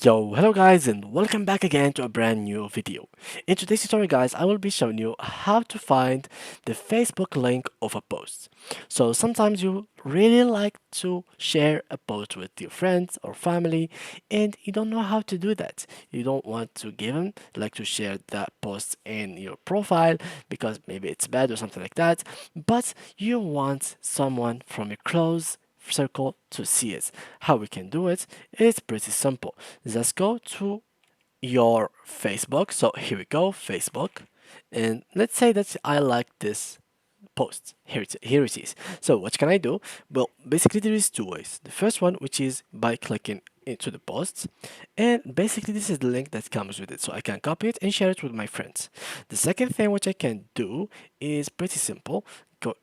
Yo, hello guys and welcome back again to a brand new video. In today's tutorial guys, I will be showing you how to find the Facebook link of a post. So sometimes you really like to share a post with your friends or family and you don't know how to do that. You don't want to give them like to share that post in your profile because maybe it's bad or something like that, but you want someone from your close circle to see it. How we can do it is pretty simple. Just go to your Facebook. So here we go, Facebook. And let's say that I like this post. Here it is. So what can I do? Well, basically there is two ways. The first one, which is by clicking into the post, and basically this is the link that comes with it. So I can copy it and share it with my friends. The second thing which I can do is pretty simple.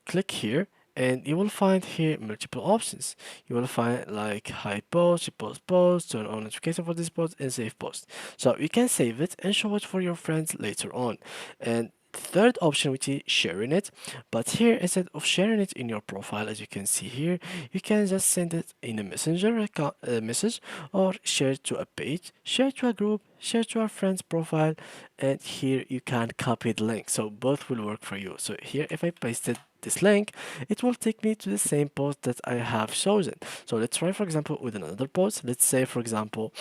Click here and you will find here multiple options. You will find like hide post, repost post, turn on notification for this post, and save post. So you can save it and show it for your friends later on. And third option, which is sharing it, but here instead of sharing it in your profile, as you can see here, you can just send it in a messenger account, message, or share it to a page, share it to a group, share it to a friend's profile, and here you can copy the link, so both will work for you. So here if I pasted this link, it will take me to the same post that I have chosen. So let's try for example with another post. Let's say for example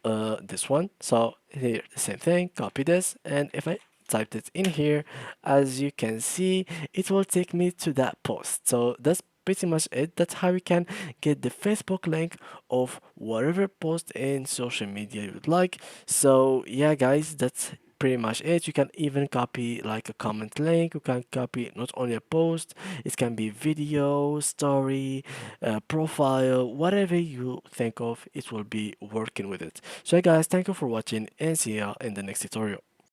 this one. So here the same thing, copy this, and if I typed it in here, as you can see, it will take me to that post. So that's pretty much it. That's how you can get the Facebook link of whatever post in social media you would like. So yeah guys, that's pretty much it. You can even copy like a comment link. You can copy not only a post, it can be video, story, profile, whatever you think of, it will be working with it. So guys, thank you for watching and see ya in the next tutorial.